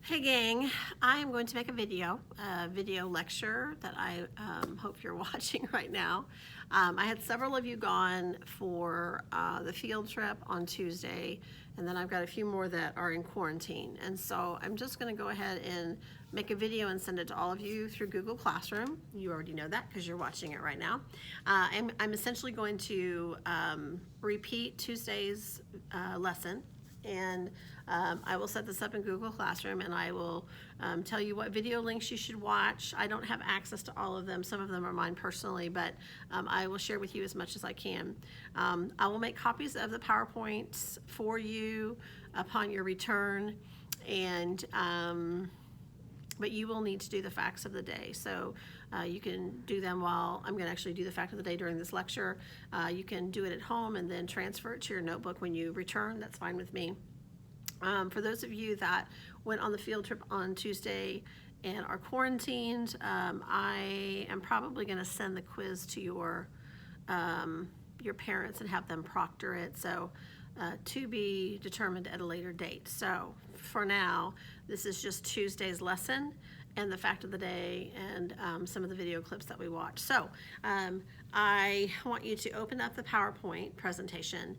Hey gang, I am going to make a video lecture that I hope you're watching right now. I had several of you gone for the field trip on Tuesday, and then I've got a few more that are in quarantine. And so I'm just going to go ahead and make a video and send it to all of you through Google Classroom. You already know that because you're watching it right now. I'm essentially going to repeat Tuesday's lesson. And I will set this up in Google Classroom, and I will tell you what video links you should watch. I don't have access to all of them. Some of them are mine personally, but I will share with you as much as I can. I will make copies of the PowerPoints for you upon your return, and but you will need to do the facts of the day. So you can do them while I'm going to actually do the fact of the day during this lecture. You can do it at home and then transfer it to your notebook when you return. That's fine with me. For those of you that went on the field trip on Tuesday and are quarantined, I am probably going to send the quiz to your parents and have them proctor it. So to be determined at a later date. So for now, this is just Tuesday's lesson and the fact of the day and some of the video clips that we watched. So I want you to open up the PowerPoint presentation.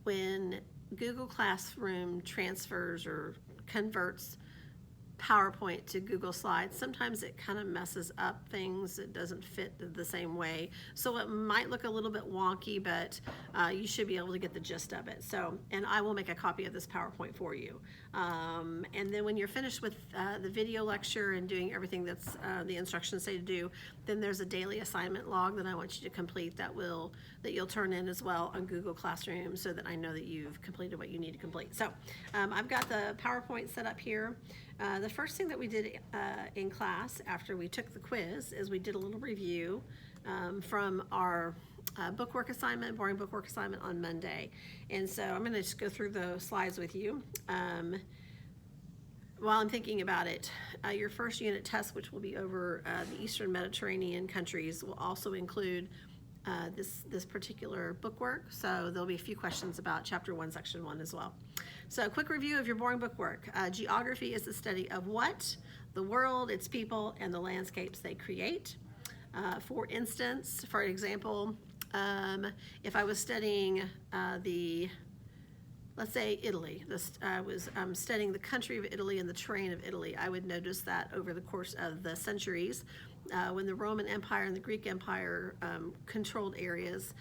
When Google Classroom transfers or converts PowerPoint to Google Slides, sometimes it kind of messes up things. It doesn't fit the same way. So it might look a little bit wonky, but you should be able to get the gist of it. So, and I will make a copy of this PowerPoint for you. And then when you're finished with the video lecture and doing everything that's the instructions say to do, then there's a daily assignment log that I want you to complete that you'll turn in as well on Google Classroom so that I know that you've completed what you need to complete. So I've got the PowerPoint set up here. The first thing that we did in class after we took the quiz is we did a little review from our bookwork assignment, boring bookwork assignment on Monday. And so I'm going to just go through the slides with you. While I'm thinking about it, your first unit test, which will be over the Eastern Mediterranean countries, will also include this particular bookwork. So there'll be a few questions about Chapter 1, Section 1 as well. So a quick review of your boring bookwork. Geography is the study of what? The world, its people, and the landscapes they create. For example, if I was studying let's say Italy, I was studying the country of Italy and the terrain of Italy, I would notice that over the course of the centuries, when the Roman Empire and the Greek Empire controlled areas,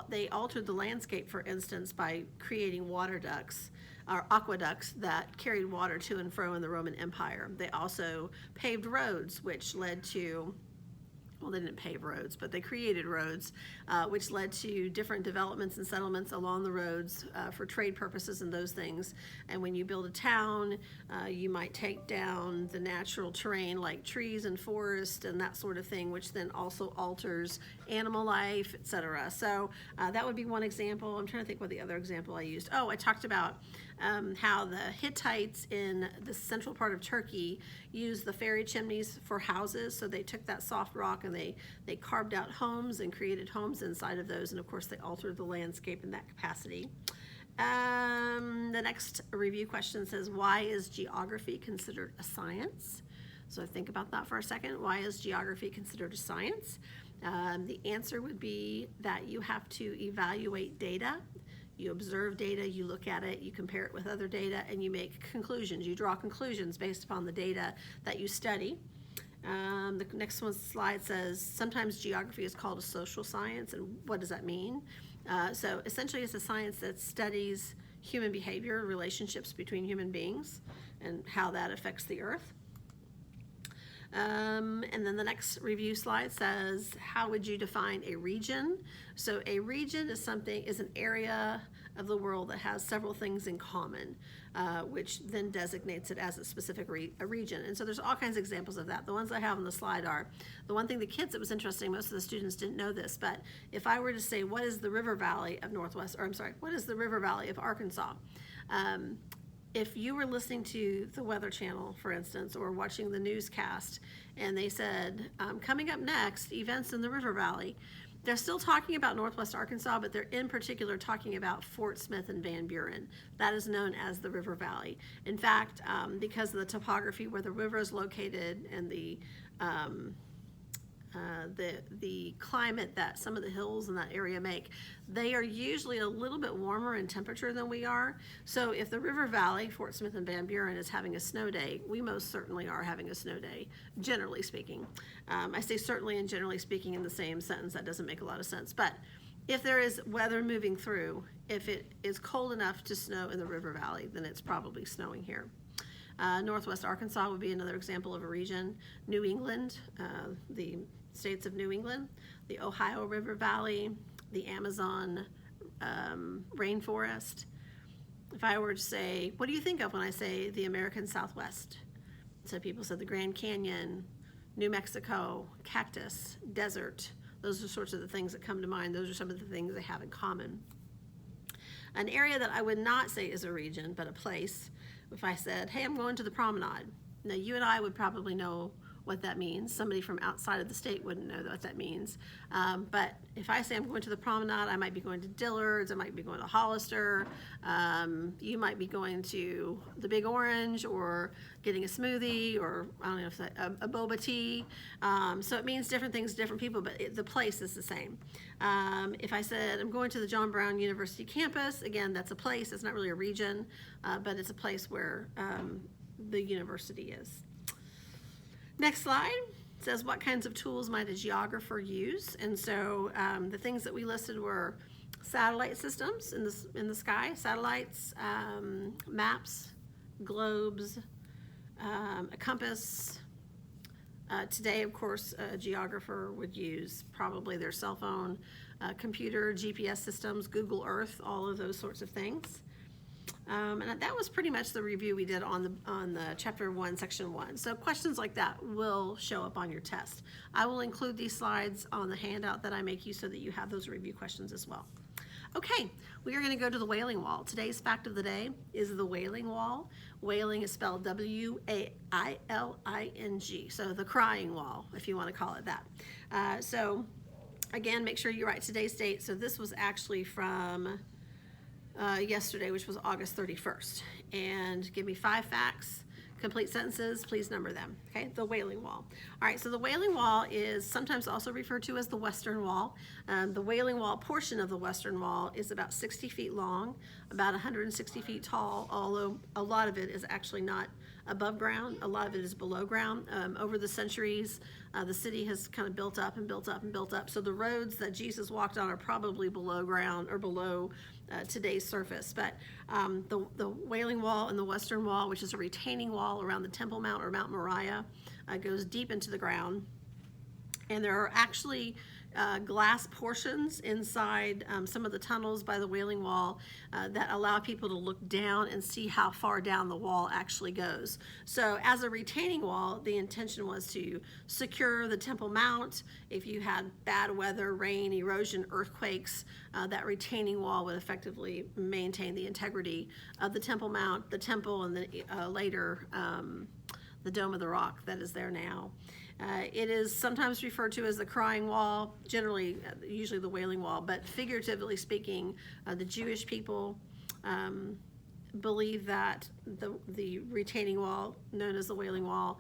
they altered the landscape, for instance, by creating water ducts or aqueducts that carried water to and fro in the Roman Empire. They also paved roads, which led to, well, they didn't pave roads, but they created roads, which led to different developments and settlements along the roads for trade purposes and those things. And when you build a town, you might take down the natural terrain like trees and forest and that sort of thing, which then also alters animal life, etc. So that would be one example. I'm trying to think what the other example I used. Oh, I talked about how the Hittites in the central part of Turkey used the fairy chimneys for houses. So they took that soft rock and they carved out homes and created homes inside of those, and of course they altered the landscape in that capacity. The next review question says, why is geography considered a science? So think about that for a second. Why is geography considered a science? The answer would be that you have to evaluate data. You observe data, you look at it, you compare it with other data, and you make conclusions. You draw conclusions based upon the data that you study. The next one slide says, sometimes geography is called a social science, and what does that mean? So essentially it's a science that studies human behavior, relationships between human beings, and how that affects the earth. And then the next review slide says, how would you define a region? So a region is an area of the world that has several things in common, which then designates it as a specific region. And so there's all kinds of examples of that. The ones I have on the slide are, the one thing the kids, it was interesting, most of the students didn't know this, but if I were to say, what is the river valley of what is the river valley of Arkansas? If you were listening to the Weather Channel, for instance, or watching the newscast, and they said, coming up next, events in the River Valley, They're still talking about Northwest Arkansas, but they're in particular talking about Fort Smith and Van Buren. That is known as the River Valley. In fact, because of the topography where the river is located and the climate that some of the hills in that area make, they are usually a little bit warmer in temperature than we are. So if the River Valley, Fort Smith and Van Buren, is having a snow day, we most certainly are having a snow day, generally speaking. I say certainly and generally speaking in the same sentence. That doesn't make a lot of sense. But if there is weather moving through, if it is cold enough to snow in the River Valley, then it's probably snowing here. Northwest Arkansas would be another example of a region. New England, the states of New England, the Ohio River Valley, the Amazon rainforest. If I were to say, what do you think of when I say the American Southwest? So people said the Grand Canyon, New Mexico, cactus, desert. Those are sorts of the things that come to mind. Those are some of the things they have in common. An area that I would not say is a region, but a place, if I said, hey, I'm going to the promenade. Now, you and I would probably know what that means. Somebody from outside of the state wouldn't know what that means. But if I say I'm going to the promenade, I might be going to Dillard's, I might be going to Hollister, you might be going to the Big Orange or getting a smoothie, or I don't know if that, a boba tea. So it means different things to different people, but the place is the same. If I said I'm going to the John Brown University campus, again, that's a place. It's not really a region, but it's a place where the university is. Next slide says, what kinds of tools might a geographer use? And so the things that we listed were satellite systems in the sky, satellites, maps, globes, a compass. Today, of course, a geographer would use probably their cell phone, computer, GPS systems, Google Earth, all of those sorts of things. And that was pretty much the review we did on the chapter 1, section 1. So questions like that will show up on your test. I will include these slides on the handout that I make you so that you have those review questions as well. Okay, we are going to go to the Wailing Wall. Today's fact of the day is the Wailing Wall. Wailing is spelled W-A-I-L-I-N-G, so the crying wall, if you want to call it that. So again, make sure you write today's date. So this was actually from yesterday, which was August 31st. And give me 5 facts, complete sentences, please number them. Okay, the Wailing Wall. All right, so the Wailing Wall is sometimes also referred to as the Western Wall. The Wailing Wall portion of the Western Wall is about 60 feet long, about 160 feet tall, although a lot of it is actually not above ground. A lot of it is below ground. Over the centuries, the city has kind of built up and built up and built up. So the roads that Jesus walked on are probably below ground or below today's surface. But the Wailing Wall and the Western Wall, which is a retaining wall around the Temple Mount or Mount Moriah, goes deep into the ground. And there are actually glass portions inside some of the tunnels by the Wailing Wall that allow people to look down and see how far down the wall actually goes. So as a retaining wall, the intention was to secure the Temple Mount. If you had bad weather, rain, erosion, earthquakes, that retaining wall would effectively maintain the integrity of the Temple Mount, the temple, and then later the Dome of the Rock that is there now. It is sometimes referred to as the Crying Wall, generally, usually the Wailing Wall, but figuratively speaking, the Jewish people believe that the retaining wall, known as the Wailing Wall,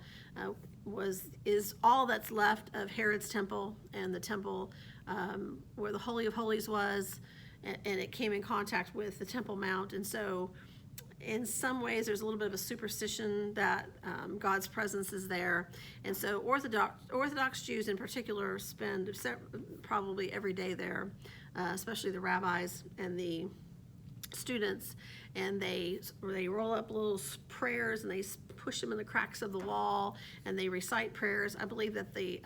is all that's left of Herod's temple and the temple where the Holy of Holies was, and it came in contact with the Temple Mount. And so in some ways there's a little bit of a superstition that God's presence is there. And so Orthodox Jews in particular spend probably every day there, especially the rabbis and the students, and they roll up little prayers and they push them in the cracks of the wall and they recite prayers. I believe that the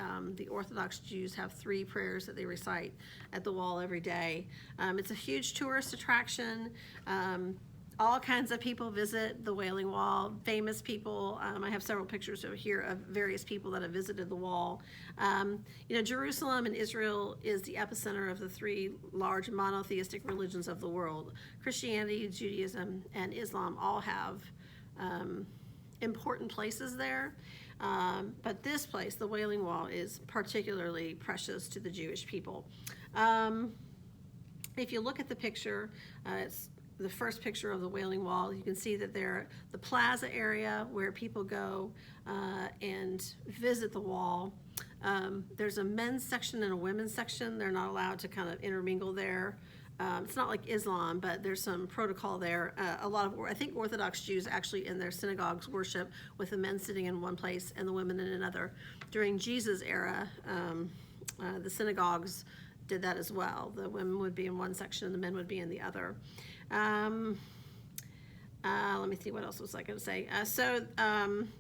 Orthodox Jews have 3 prayers that they recite at the wall every day. It's a huge tourist attraction. All kinds of people visit the Wailing Wall, famous people. I have several pictures over here of various people that have visited the wall. Jerusalem and Israel is the epicenter of the 3 large monotheistic religions of the world. Christianity, Judaism, and Islam all have important places there. But this place, the Wailing Wall, is particularly precious to the Jewish people. If you look at the picture, it's the first picture of the Wailing Wall. You can see that the plaza area where people go and visit the wall. There's a men's section and a women's section. They're not allowed to kind of intermingle there. It's not like Islam, but there's some protocol there. A lot of, I think Orthodox Jews actually in their synagogues worship with the men sitting in one place and the women in another. During Jesus' era, the synagogues did that as well. The women would be in one section and the men would be in the other. Let me see, what else was I going to say?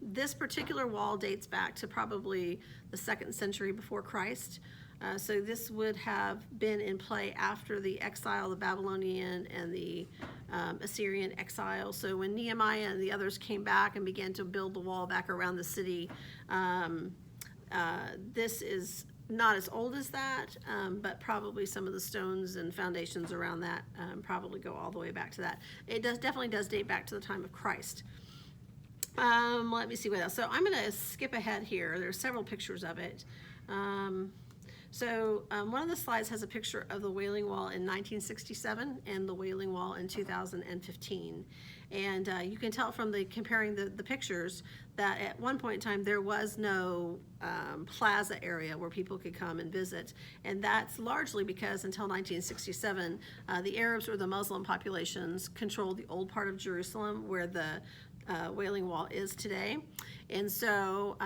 This particular wall dates back to probably the 2nd century before Christ. So this would have been in play after the exile, the Babylonian and the Assyrian exile. So when Nehemiah and the others came back and began to build the wall back around the city, this is not as old as that, but probably some of the stones and foundations around that probably go all the way back to that. It definitely does date back to the time of Christ. Let me see what else. So I'm going to skip ahead here. There's several pictures of it. One of the slides has a picture of the Wailing Wall in 1967 and the Wailing Wall in 2015. And you can tell from comparing the pictures that at one point in time there was no plaza area where people could come and visit. And that's largely because until 1967, the Arabs or the Muslim populations controlled the old part of Jerusalem where the Wailing Wall is today. And so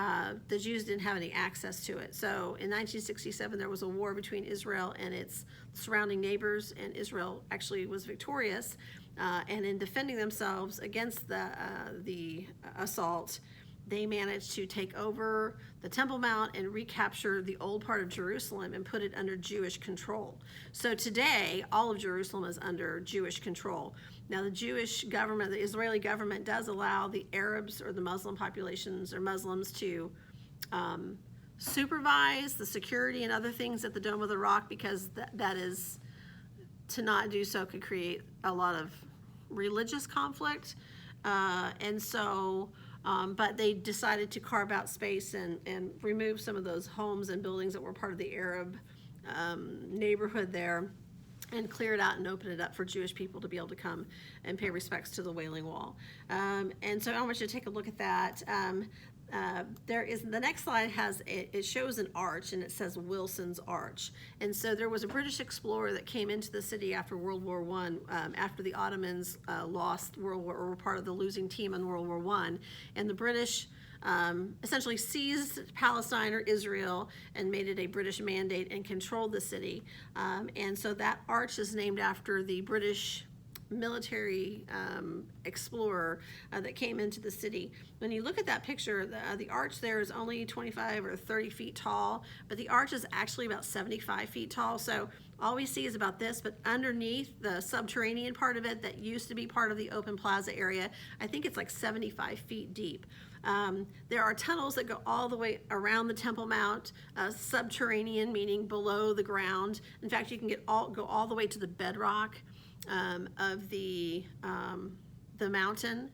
the Jews didn't have any access to it. So in 1967 there was a war between Israel and its surrounding neighbors, and Israel actually was victorious. And in defending themselves against the assault, they managed to take over the Temple Mount and recapture the old part of Jerusalem and put it under Jewish control. So today, all of Jerusalem is under Jewish control. Now, the Jewish government, the Israeli government, does allow the Arabs or the Muslim populations or Muslims to supervise the security and other things at the Dome of the Rock, because that is, to not do so could create a lot of religious conflict. But they decided to carve out space and remove some of those homes and buildings that were part of the Arab neighborhood there, and clear it out and open it up for Jewish people to be able to come and pay respects to the Wailing Wall. And so I want you to take a look at that. The next slide it shows an arch, and it says Wilson's Arch. And so there was a British explorer that came into the city after World War I, after the Ottomans lost World War, or were part of the losing team in World War I. And the British essentially seized Palestine or Israel and made it a British mandate and controlled the city. And so that arch is named after the British military explorer that came into the city. When you look at that picture, the arch there is only 25 or 30 feet tall, but the arch is actually about 75 feet tall. So all we see is about this, but underneath the subterranean part of it that used to be part of the open plaza area, I think it's like 75 feet deep. There are tunnels that go all the way around the Temple Mount, subterranean, meaning below the ground. In fact, you can go all the way to the bedrock of the mountain.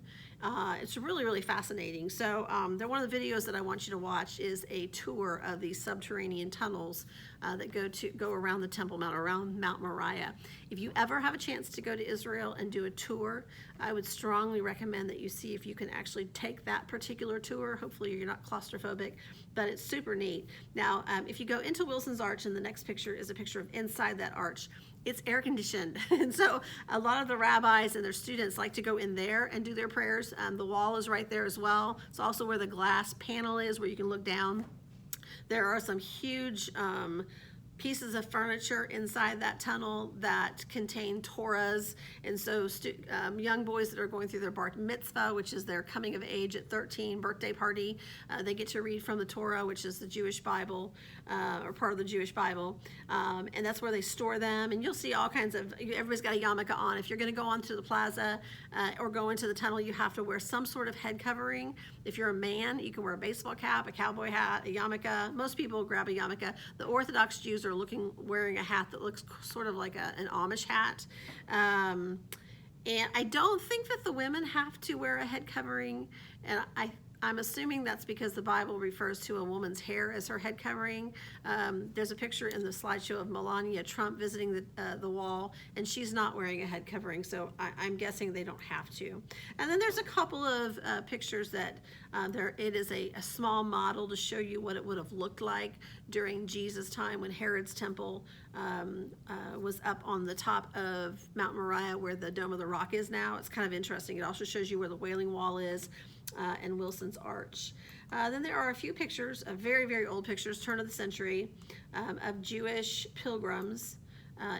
It's really, really fascinating. So one of the videos that I want you to watch is a tour of these subterranean tunnels that go around the Temple Mount, around Mount Moriah. If you ever have a chance to go to Israel and do a tour, I would strongly recommend that you see if you can actually take that particular tour. Hopefully you're not claustrophobic, but it's super neat. Now, if you go into Wilson's Arch, and the next picture is a picture of inside that arch, it's air conditioned. And so a lot of the rabbis and their students like to go in there and do their prayers. The wall is right there as well. It's also where the glass panel is, where you can look down. There are some huge pieces of furniture inside that tunnel that contain Torahs. And so young boys that are going through their bar mitzvah, which is their coming of age at 13 birthday party, they get to read from the Torah, which is the Jewish Bible, or part of the Jewish Bible. And that's where they store them. And you'll see all kinds of, everybody's got a yarmulke on. If you're going to go onto the plaza or go into the tunnel, you have to wear some sort of head covering. If you're a man, you can wear a baseball cap, a cowboy hat, a yarmulke. Most people grab a yarmulke. The Orthodox Jews are wearing a hat that looks sort of like an Amish hat. And I don't think that the women have to wear a head covering. And I'm assuming that's because the Bible refers to a woman's hair as her head covering. There's a picture in the slideshow of Melania Trump visiting the wall, and she's not wearing a head covering, so I'm guessing they don't have to. And then there's a couple of pictures that it is a small model to show you what it would have looked like during Jesus' time when Herod's temple was up on the top of Mount Moriah where the Dome of the Rock is now. It's kind of interesting. It also shows you where the Wailing Wall is and Wilson's Arch. Then there are a few pictures, very, very old pictures, turn of the century, of Jewish pilgrims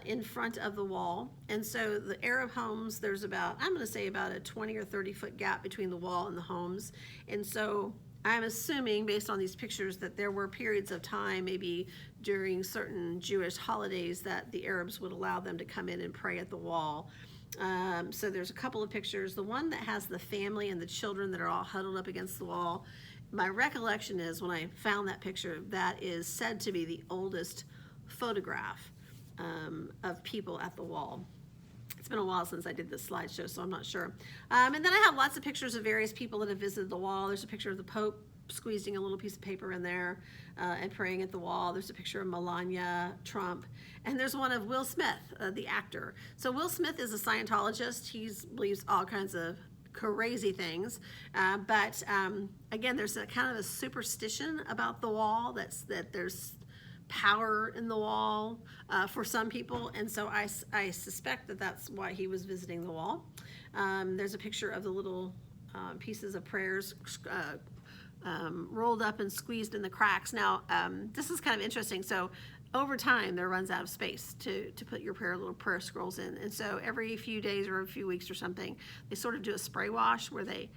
in front of the wall. And so the Arab homes, there's about, I'm going to say about a 20 or 30 foot gap between the wall and the homes. And so I'm assuming based on these pictures that there were periods of time, maybe during certain Jewish holidays, that the Arabs would allow them to come in and pray at the wall. So there's a couple of pictures. The one that has the family and the children that are all huddled up against the wall, my recollection is when I found that picture, that is said to be the oldest photograph of people at the wall. It's been a while since I did this slideshow, so I'm not sure. And then I have lots of pictures of various people that have visited the wall. There's a picture of the Pope squeezing a little piece of paper in there and praying at the wall. There's a picture of Melania Trump. And there's one of Will Smith, the actor. So Will Smith is a Scientologist. He believes all kinds of crazy things. But again, there's a kind of a superstition about the wall that there's power in the wall for some people, and so I suspect that that's why he was visiting the wall. There's a picture of the little pieces of prayers rolled up and squeezed in the cracks. Now, this is kind of interesting. So over time, there runs out of space to put your little prayer scrolls in, and so every few days or a few weeks or something, they sort of do a spray wash where they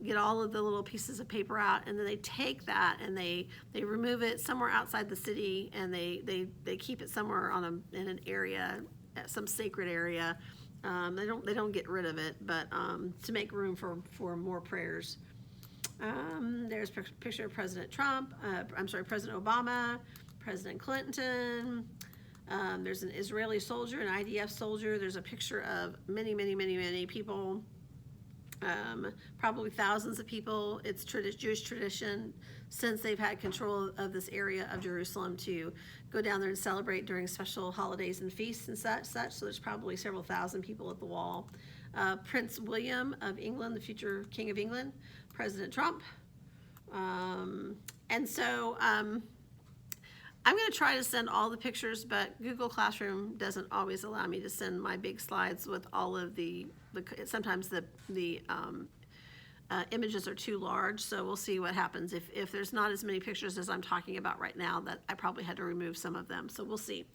get all of the little pieces of paper out, and then they take that and they remove it somewhere outside the city, and they keep it somewhere in an area, some sacred area. They don't get rid of it, but to make room for more prayers. There's a picture of President President Obama, President Clinton. There's an Israeli soldier, an IDF soldier. There's a picture of many people. Probably thousands of people. It's Jewish tradition since they've had control of this area of Jerusalem to go down there and celebrate during special holidays and feasts and such. So there's probably several thousand people at the wall. Prince William of England, the future King of England, President Trump. And so I'm going to try to send all the pictures, but Google Classroom doesn't always allow me to send my big slides with all of sometimes the images are too large, so we'll see what happens. If there's not as many pictures as I'm talking about right now, that I probably had to remove some of them, so we'll see.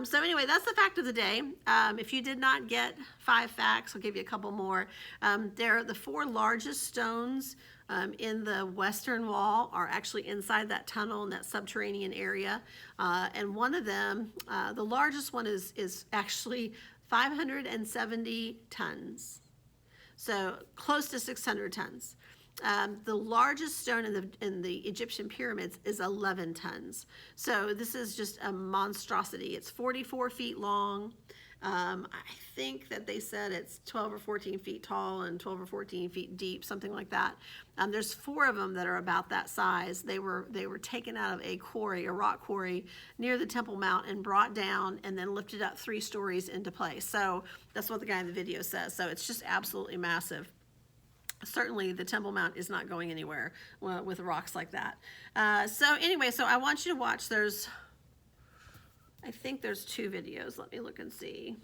So anyway, that's the fact of the day. If you did not get 5 facts, I'll give you a couple more. They're the 4 largest stones in the western wall are actually inside that tunnel in that subterranean area. And one of them, the largest one is actually 570 tons. So close to 600 tons. The largest stone in the Egyptian pyramids is 11 tons. So this is just a monstrosity. It's 44 feet long. I think that they said it's 12 or 14 feet tall and 12 or 14 feet deep, something like that. There's 4 of them that are about that size. They were taken out of a rock quarry near the Temple Mount and brought down and then lifted up 3 stories into place. So that's what the guy in the video says. So it's just absolutely massive. Certainly the Temple Mount is not going anywhere with rocks like that. So anyway, so I want you to watch. I think there's 2 videos. Let me look and see.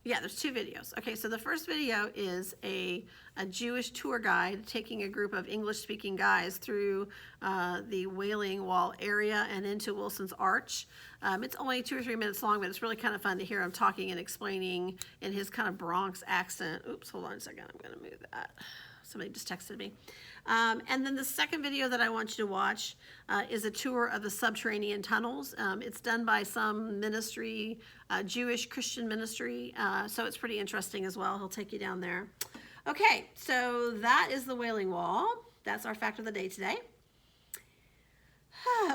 Yeah, there's 2 videos. Okay, so the first video is a Jewish tour guide taking a group of English-speaking guys through the Wailing Wall area and into Wilson's Arch. It's only 2 or 3 minutes long, but it's really kind of fun to hear him talking and explaining in his kind of Bronx accent. Oops, hold on a second. I'm going to move that. Somebody just texted me. And then the second video that I want you to watch is a tour of the subterranean tunnels. It's done by some ministry, Jewish Christian ministry, so it's pretty interesting as well. He'll take you down there. Okay, so that is the Wailing Wall. That's our fact of the day today.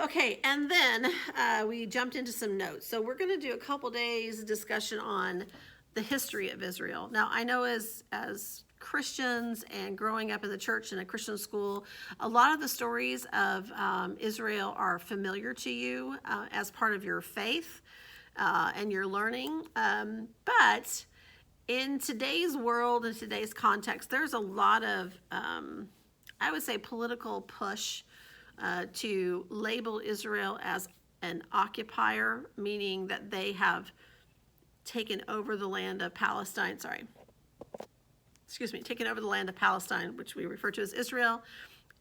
Okay, and then we jumped into some notes. So we're going to do a couple days discussion on the history of Israel. Now, I know as Christians and growing up in the church in a Christian school, a lot of the stories of Israel are familiar to you as part of your faith and your learning. But in today's world, in today's context, there's a lot of, I would say, political push to label Israel as an occupier, meaning that they have taken over the land of Palestine. Taken over the land of Palestine, which we refer to as Israel,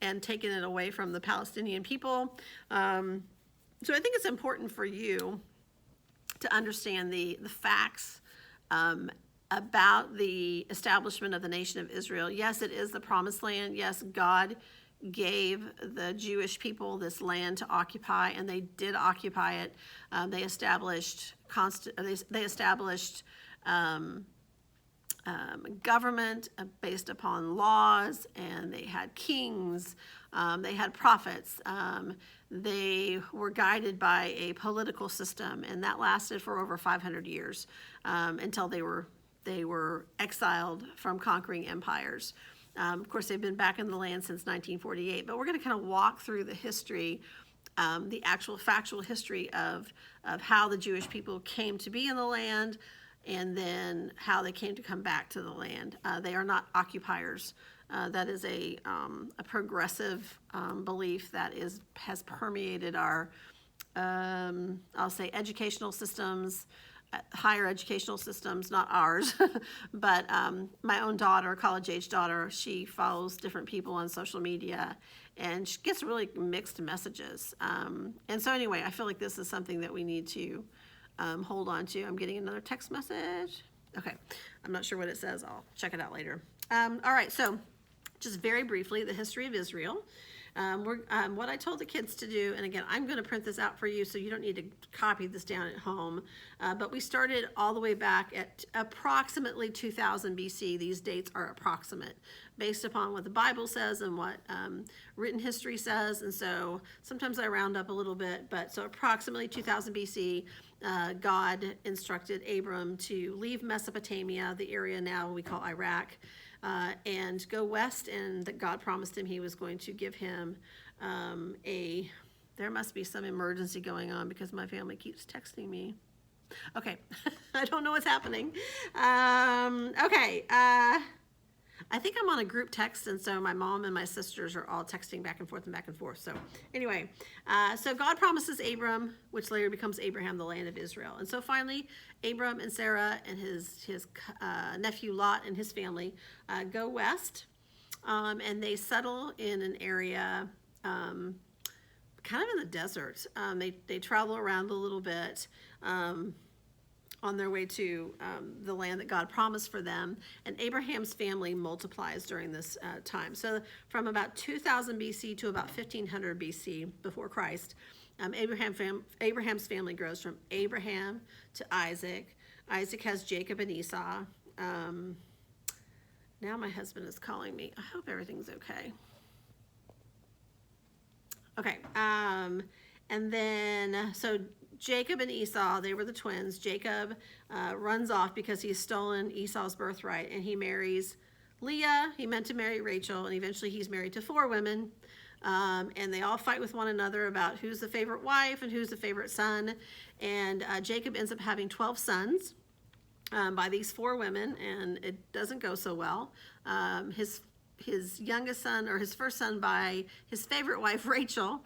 and taken it away from the Palestinian people. So I think it's important for you to understand the facts about the establishment of the nation of Israel. Yes, it is the promised land. Yes, God gave the Jewish people this land to occupy, and they did occupy it. They established government based upon laws, and they had kings, they had prophets, they were guided by a political system, and that lasted for over 500 years until they were exiled from conquering empires. Of course, they've been back in the land since 1948, but we're going to kind of walk through the history, the actual factual history of how the Jewish people came to be in the land, and then how they came to come back to the land. They are not occupiers. That is a progressive belief that has permeated our, I'll say, educational systems, higher educational systems, not ours, but my own daughter, college-age daughter, she follows different people on social media, and she gets really mixed messages. And so anyway, I feel like this is something that we need to hold on to. I'm getting another text message. Okay, I'm not sure what it says. I'll check it out later. All right, so just very briefly, the history of Israel. What I told the kids to do, and again, I'm going to print this out for you, so you don't need to copy this down at home, but we started all the way back at approximately 2000 BC. These dates are approximate, based upon what the Bible says and what written history says, and so sometimes I round up a little bit, but so approximately 2000 BC, God instructed Abram to leave Mesopotamia, the area now we call Iraq, and go west, and that God promised him he was going to give him there must be some emergency going on because my family keeps texting me. Okay, I don't know what's happening. Okay, I think I'm on a group text, and so my mom and my sisters are all texting back and forth and back and forth. So anyway, so God promises Abram, which later becomes Abraham, the land of Israel. And so finally, Abram and Sarah and his nephew Lot and his family go west, and they settle in an area kind of in the desert. They travel around a little bit on their way to the land that God promised for them. And Abraham's family multiplies during this time. So from about 2000 BC to about 1500 BC, before Christ, Abraham's family grows from Abraham to Isaac. Isaac has Jacob and Esau. Now my husband is calling me. I hope everything's okay. Okay, and then, so Jacob and Esau, they were the twins. Jacob runs off because he's stolen Esau's birthright, and he marries Leah. He meant to marry Rachel, and eventually he's married to 4 women. And they all fight with one another about who's the favorite wife and who's the favorite son. And Jacob ends up having 12 sons by these 4 women, and it doesn't go so well. His youngest son, or his first son by his favorite wife, Rachel,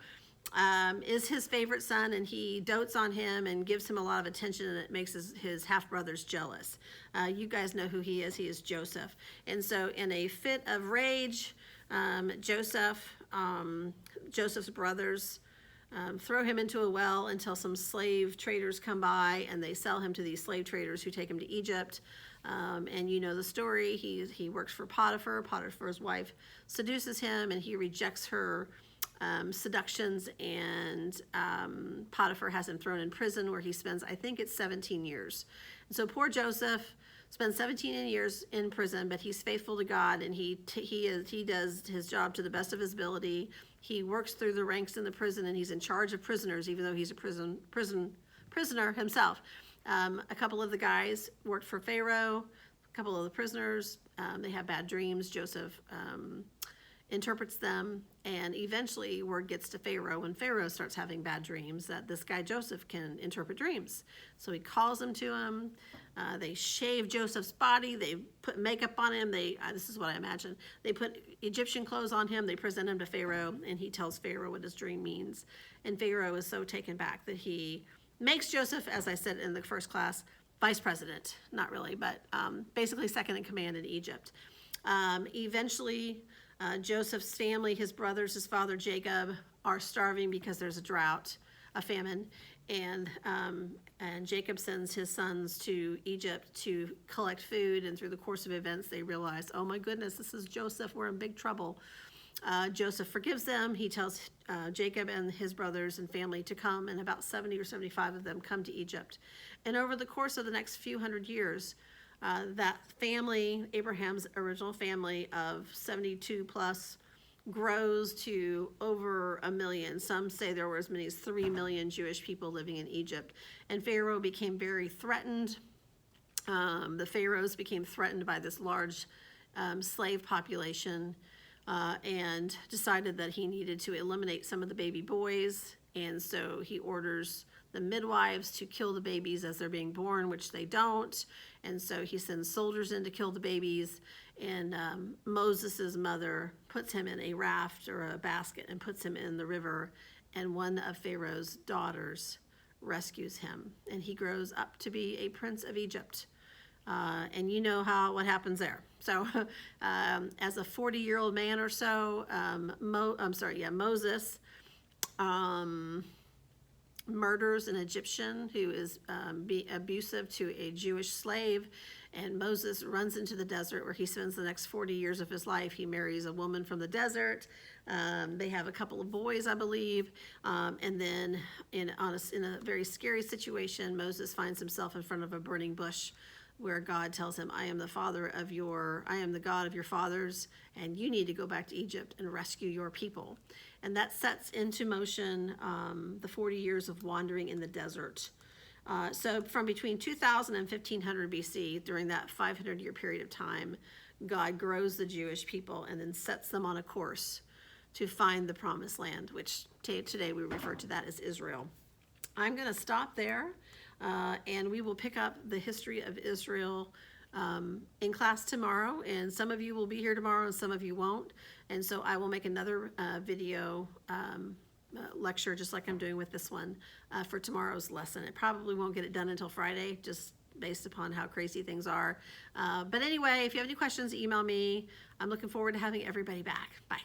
is his favorite son, and he dotes on him and gives him a lot of attention, and it makes his half-brothers jealous. You guys know who he is. He is Joseph. And so in a fit of rage, Joseph's brothers throw him into a well until some slave traders come by, and they sell him to these slave traders who take him to Egypt. And you know the story. He works for Potiphar. Potiphar's wife seduces him, and he rejects her seductions, and Potiphar has him thrown in prison, where he spends, I think it's 17 years. And so poor Joseph spends 17 years in prison, but he's faithful to God, and he does his job to the best of his ability. He works through the ranks in the prison, and he's in charge of prisoners, even though he's a prisoner himself. A couple of the guys worked for Pharaoh. A couple of the prisoners they have bad dreams. Joseph interprets them, and eventually word gets to Pharaoh when Pharaoh starts having bad dreams that this guy Joseph can interpret dreams. So he calls them to him. They shave Joseph's body. They put makeup on him. This is what I imagine. They put Egyptian clothes on him. They present him to Pharaoh, and he tells Pharaoh what his dream means. And Pharaoh is so taken back that he makes Joseph, as I said in the first class, vice president. Not really, but basically second in command in Egypt. Eventually, Joseph's family, his brothers, his father Jacob, are starving because there's a drought, a famine, and Jacob sends his sons to Egypt to collect food, and through the course of events they realize, oh my goodness, this is Joseph, we're in big trouble. Joseph forgives them. He tells Jacob and his brothers and family to come, and about 70 or 75 of them come to Egypt. And over the course of the next few hundred years, that family, Abraham's original family of 72 plus, grows to over 1 million. Some say there were as many as 3 million Jewish people living in Egypt. And Pharaoh became very threatened. The pharaohs became threatened by this large slave population, and decided that he needed to eliminate some of the baby boys. And so he orders the midwives to kill the babies as they're being born, which they don't. And so he sends soldiers in to kill the babies. And Moses' mother puts him in a raft or a basket and puts him in the river. And one of Pharaoh's daughters rescues him. And he grows up to be a prince of Egypt. And you know what happens there. So as a 40-year-old man or so, Moses murders an Egyptian who is abusive to a Jewish slave, and Moses runs into the desert where he spends the next 40 years of his life. He marries a woman from the desert. They have a couple of boys, I believe, and then in a very scary situation, Moses finds himself in front of a burning bush where God tells him, I am the God of your fathers, and you need to go back to Egypt and rescue your people. And that sets into motion the 40 years of wandering in the desert. So from between 2000 and 1500 BC, during that 500-year period of time, God grows the Jewish people and then sets them on a course to find the promised land, which today we refer to that as Israel. I'm going to stop there. And we will pick up the history of Israel in class tomorrow. And some of you will be here tomorrow and some of you won't. And so I will make another video lecture, just like I'm doing with this one, for tomorrow's lesson. It probably won't get it done until Friday, just based upon how crazy things are. But anyway, if you have any questions, email me. I'm looking forward to having everybody back. Bye.